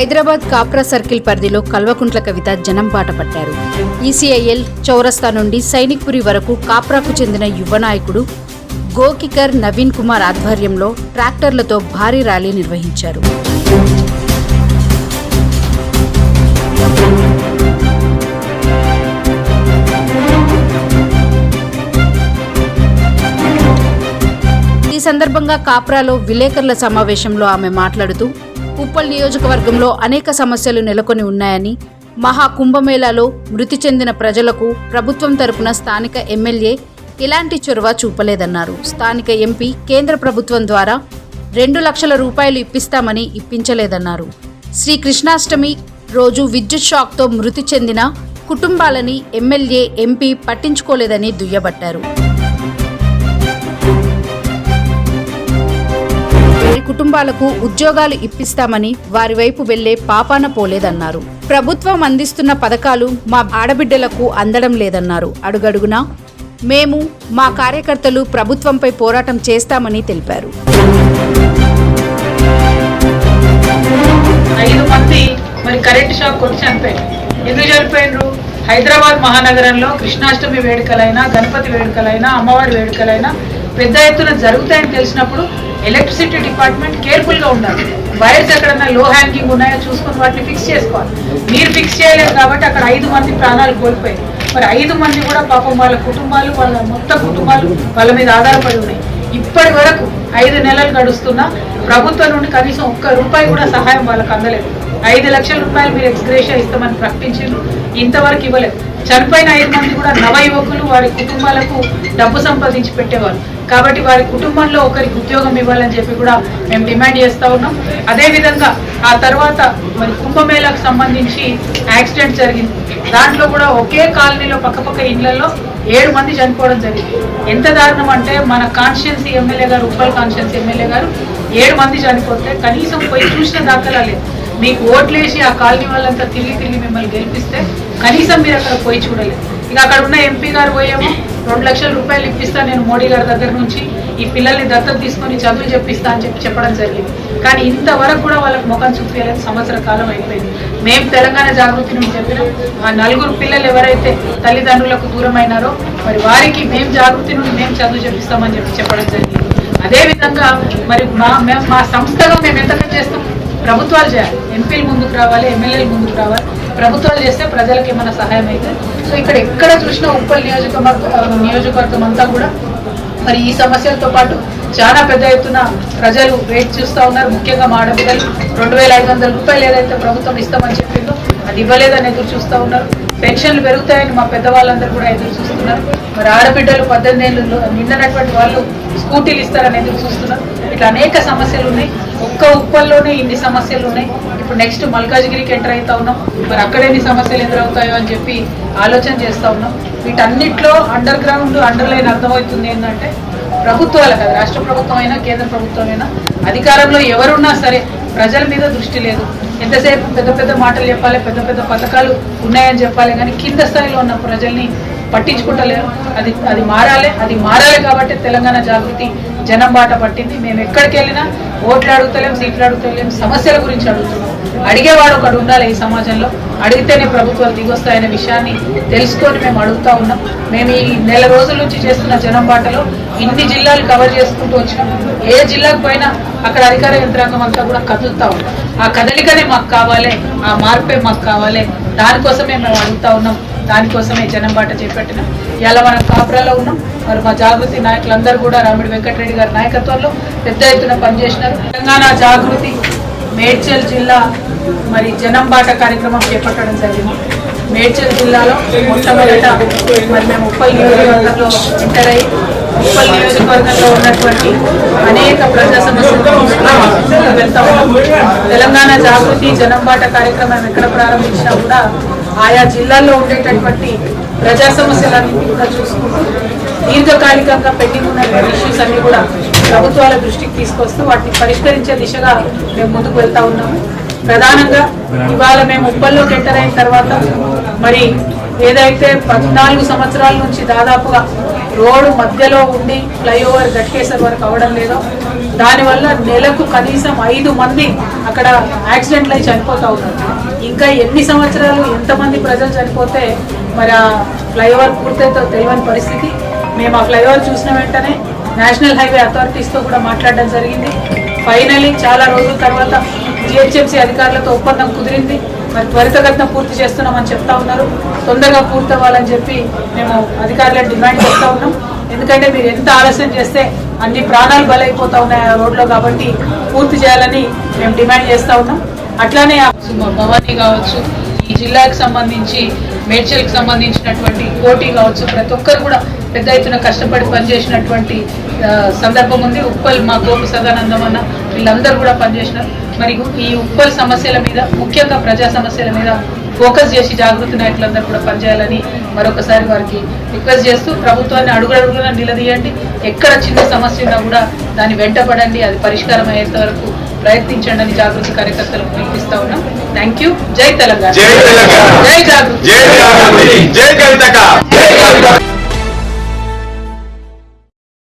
Hyderabad Kapra circle పరిధిలో కల్వకుంట్ల కవిత జనం బాట పట్టారు. ఈసీఐఎల్ చౌరస్తా నుండి సైనిక్పురి వరకు కాప్రాకు చెందిన యువ నాయకుడు గోకికర్ నవీన్ కుమార్ ఆధ్వర్యంలో ట్రాక్టర్లతో భారీ ర్యాలీ నిర్వహించారు. ఈ సందర్భంగా కాప్రాలో విలేకరుల సమావేశంలో ఆమె మాట్లాడుతూ ఉప్పల్ నియోజకవర్గంలో అనేక సమస్యలు నెలకొని ఉన్నాయని, మహా కుంభమేళాలో మృతి చెందిన ప్రజలకు ప్రభుత్వం తరపున స్థానిక ఎమ్మెల్యే ఎలాంటి చొరవ చూపలేదన్నారు. స్థానిక ఎంపీ కేంద్ర ప్రభుత్వం ద్వారా 2 లక్షల రూపాయలు ఇప్పిస్తామని ఇప్పించలేదన్నారు. శ్రీ కృష్ణాష్టమి రోజు విద్యుత్ షాక్తో మృతి చెందిన కుటుంబాలని ఎమ్మెల్యే ఎంపీ పట్టించుకోలేదని దుయ్యబట్టారు. కుటుంబాలకు ఉద్యోగాలు ఇప్పిస్తామని వారి వైపు వెళ్లే పాపాన పోలేదన్నారు. ప్రభుత్వం అందిస్తున్న పథకాలు మా ఆడబిడ్డలకు అందడం లేదన్నారు. అడుగడుగునా మేము మా కార్యకర్తలు ప్రభుత్వంపై పోరాటం చేస్తామని తెలిపారు. 5 మంది మరి కరెంట్ షాక్ కొట్టి చనిపోయారు. ఎందుకు చనిపోయినరు? హైదరాబాద్ మహానగరంలో కృష్ణాష్టమి వేడుకలైనా, గణపతి వేడుకలైనా, అమ్మవారి వేడుకలైనా పెద్ద ఎత్తున జరుగుతాయని తెలిసినప్పుడు ఎలక్ట్రిసిటీ డిపార్ట్మెంట్ కేర్ఫుల్గా ఉండాలి. వైర్స్ ఎక్కడన్నా లో హ్యాంగింగ్ ఉన్నాయో చూసుకుని వాటిని ఫిక్స్ చేసుకోవాలి. మీరు ఫిక్స్ చేయలేదు కాబట్టి అక్కడ 5 మంది ప్రాణాలు కోల్పోయాయి. మరి 5 మంది కూడా పాపం వాళ్ళ కుటుంబాలు, వాళ్ళ మొత్తం కుటుంబాలు వాళ్ళ మీద ఆధారపడి ఉన్నాయి. ఇప్పటి వరకు 5 నెలలు గడుస్తున్నా ప్రభుత్వం నుండి కనీసం ₹1 కూడా సహాయం వాళ్ళకి అందలేదు. 5 లక్షల రూపాయలు మీరు ఎక్స్గ్రేషియా ఇస్తామని ప్రకటించారు, ఇంతవరకు ఇవ్వలేదు. చనిపోయిన 5 మంది కూడా నవ యువకులు, వారి కుటుంబాలకు డబ్బు సంపాదించి పెట్టేవారు. కాబట్టి వారి కుటుంబంలో ఒకరికి ఉద్యోగం ఇవ్వాలని చెప్పి కూడా మేము డిమాండ్ చేస్తూ ఉన్నాం. అదేవిధంగా ఆ తర్వాత మరి కుంభమేళకు సంబంధించి యాక్సిడెంట్ జరిగింది. దాంట్లో కూడా ఒకే కాలనీలో పక్కపక్క ఇళ్లలో 7 మంది చనిపోవడం జరిగింది. ఎంత దారుణం అంటే మన కాన్స్టిట్యున్సీ ఎమ్మెల్యే గారు, ఉప్పల్ కాన్స్టిట్యున్సీ ఎమ్మెల్యే గారు 7 మంది చనిపోతే కనీసం పోయి చూసిన దాఖలా లేదు. మీకు ఓట్లేసి ఆ కాలనీ వాళ్ళంతా తిరిగి మిమ్మల్ని గెలిపిస్తే కనీసం మీరు అక్కడ పోయి చూడలేదు. ఇక అక్కడ ఉన్న ఎంపీ గారు పోయేమో 2 లక్షల రూపాయలు ఇప్పిస్తా నేను మోడీ గారి దగ్గర నుంచి, ఈ పిల్లల్ని దత్తత తీసుకొని చదువులు చెప్పిస్తా అని చెప్పడం జరిగింది. కానీ ఇంతవరకు కూడా వాళ్ళకి ముఖం చూపించలేదు. సంవత్సర కాలం అయిపోయింది. మేము తెలంగాణ జాగృతి నుంచి చెప్పినాం, ఆ 4 పిల్లలు ఎవరైతే తల్లిదండ్రులకు దూరమైనారో మరి వారికి మేము జాగృతి నుండి మేము చదువు చెప్పిస్తామని చెప్పడం జరిగింది. అదేవిధంగా మరి మా సంస్థగా మేము ఎంతగా చేస్తాం? ప్రభుత్వాలు చేయాలి, ఎంపీలు ముందుకు రావాలి, ఎమ్మెల్యేలు ముందుకు రావాలి. ప్రభుత్వాలు చేస్తే ప్రజలకు ఏమైనా సహాయం అయితే. సో ఇక్కడ ఎక్కడ చూసినా ఉప్పల్ నియోజకవర్గం అంతా కూడా మరి ఈ సమస్యలతో పాటు చాలా పెద్ద ఎత్తున ప్రజలు వెయిట్ చూస్తూ ఉన్నారు. ముఖ్యంగా మా ఆడపిల్లలు 2500 రూపాయలు ఏదైతే ప్రభుత్వం ఇస్తామని చెప్పిందో అది ఇవ్వలేదని ఎదురు చూస్తూ ఉన్నారు. పెన్షన్లు పెరుగుతాయని మా పెద్దవాళ్ళందరూ కూడా ఎదురు చూస్తున్నారు. మరి ఆడబిడ్డలు 18 ఏళ్ళు నిండినటువంటి వాళ్ళు స్కూటీలు ఇస్తారని ఎదురు చూస్తున్నారు. ఇట్లా అనేక సమస్యలు ఉన్నాయి. ఒక్క ఉప్పల్లోనే ఇన్ని సమస్యలు ఉన్నాయి. ఇప్పుడు నెక్స్ట్ మల్కాజ్గిరికి ఎంటర్ అవుతా ఉన్నాం. మరి అక్కడ ఎన్ని సమస్యలు ఎదురవుతాయో అని చెప్పి ఆలోచన చేస్తూ ఉన్నాం. వీటన్నిటిలో అండర్ గ్రౌండ్ అండర్లైన్ అర్థమవుతుంది ఏంటంటే ప్రభుత్వాలు కదా, రాష్ట్ర ప్రభుత్వం అయినా కేంద్ర ప్రభుత్వం అయినా అధికారంలో ఎవరున్నా సరే ప్రజల మీద దృష్టి లేదు. ఎంతసేపు పెద్ద మాటలు చెప్పాలి, పెద్ద పథకాలు ఉన్నాయని చెప్పాలి, కానీ కింద స్థాయిలో ఉన్న ప్రజల్ని పట్టించుకుంటలేరు. అది మారాలి కాబట్టి తెలంగాణ జాగృతి జనం బాట పట్టింది. మేము ఎక్కడికి వెళ్ళినా ఓట్లు అడుగుతలేం, సీట్లు అడుగుతలేం, సమస్యల గురించి అడుగుతున్నాం. అడిగేవాడు ఒకడు ఉండాలి ఈ సమాజంలో. అడిగితేనే ప్రభుత్వాలు దిగొస్తాయనే విషయాన్ని తెలుసుకొని మేము అడుగుతా ఉన్నాం. మేము ఈ నెల రోజుల నుంచి చేస్తున్న జనం బాటలో ఇన్ని జిల్లాలు కవర్ చేసుకుంటూ వచ్చినాం. ఏ జిల్లాకు పోయినా అక్కడ అధికార యంత్రాంగం అంతా కూడా కదులుతా ఉన్నాం. ఆ కదలికనే మాకు కావాలి, ఆ మార్పే మాకు కావాలి. దానికోసమే మేము అడుగుతా ఉన్నాం. దానికోసమే జనం బాట చేపట్టినాం. ఇలా మనం కాపురాలో ఉన్నాం. మరి మా జాగృతి నాయకులందరూ కూడా రామిడి వెంకటరెడ్డి గారి నాయకత్వంలో పెద్ద ఎత్తున పనిచేసినారు. తెలంగాణ జాగృతి మేడ్చల్ జిల్లా మరి జనం బాట కార్యక్రమం చేపట్టడం జరిగింది. మేడ్చల్ జిల్లాలో మొట్టమొదట మరి మేము ఉప్పల్ నియోజకవర్గంలో ఎంటర్ అయ్యి ఉప్పల్ నియోజకవర్గంలో ఉన్నటువంటి అనేక ప్రజా సమస్యలు వెళ్తా ఉన్నాం. తెలంగాణ జాగృతి జనం బాట కార్యక్రమం ఎక్కడ ప్రారంభించినా కూడా ఆయా జిల్లాల్లో ఉండేటటువంటి ప్రజా సమస్యలన్నింటినీ కూడా చూసుకుంటూ దీర్ఘకాలికంగా పెండింగ్ ఉన్నటువంటి ఇష్యూస్ అన్ని కూడా ప్రభుత్వాల దృష్టికి తీసుకొస్తూ వాటిని పరిష్కరించే దిశగా మేము ముందుకు వెళ్తా ఉన్నాము. ప్రధానంగా ఇవాళ మేము ఉప్పల్లోకి ఎంటర్ అయిన తర్వాత మరి ఏదైతే 14 సంవత్సరాల నుంచి దాదాపుగా రోడ్డు మధ్యలో ఉండి ఫ్లైఓవర్ గట్కేసర్ వరకు అవడం లేదో దానివల్ల నెలకు కనీసం 5 మంది అక్కడ యాక్సిడెంట్లు అయి చనిపోతూ ఉన్నారు. ఇంకా ఎన్ని సంవత్సరాలు ఎంతమంది ప్రజలు చనిపోతే మరి ఆ ఫ్లైఓవర్ పూర్తయితో తెలియని పరిస్థితి. మేము ఆ ఫ్లైఓవర్ చూసిన వెంటనే నేషనల్ హైవే అథారిటీస్తో కూడా మాట్లాడడం జరిగింది. ఫైనలీ చాలా రోజుల తర్వాత జిహెచ్ఎంసీ అధికారులతో ఒప్పందం కుదిరింది. మరి త్వరితగతిన పూర్తి చేస్తున్నామని చెప్తా ఉన్నారు. తొందరగా పూర్తి అవ్వాలని చెప్పి మేము అధికారులను డిమాండ్ చేస్తూ ఉన్నాం. ఎందుకంటే మీరు ఎంత ఆలస్యం చేస్తే అన్ని ప్రాణాలు బలైపోతా ఉన్నాయి ఆ రోడ్లో, కాబట్టి పూర్తి చేయాలని మేము డిమాండ్ చేస్తూ ఉన్నాం. అట్లానే భవానీ కావచ్చు, ఈ జిల్లాకు సంబంధించి మేడ్చల్కి సంబంధించినటువంటి కోటి కావచ్చు, ప్రతి ఒక్కరు కూడా పెద్ద ఎత్తున కష్టపడి పనిచేసినటువంటి సందర్భం ఉంది. ఉప్పల్ మా గోపి సదానందం అన్న వీళ్ళందరూ కూడా పనిచేసినారు. మరి ఈ ఉప్పల్ సమస్యల మీద, ముఖ్యంగా ప్రజా సమస్యల మీద ఫోకస్ చేసి జాగృతి నాయకులందరూ కూడా పనిచేయాలని మరొకసారి వారికి రిక్వెస్ట్ చేస్తూ ప్రభుత్వాన్ని అడుగున నిలదీయండి. ఎక్కడ చిన్న సమస్య ఉన్నా కూడా దాన్ని వెంటపడండి, అది పరిష్కారం అయ్యేంత వరకు ప్రయత్నించండి అని జాగృతి కార్యకర్తలకు పిలిపిస్తా ఉన్నాం. Thank you. జై తెలంగాణ, జై జాగృతి.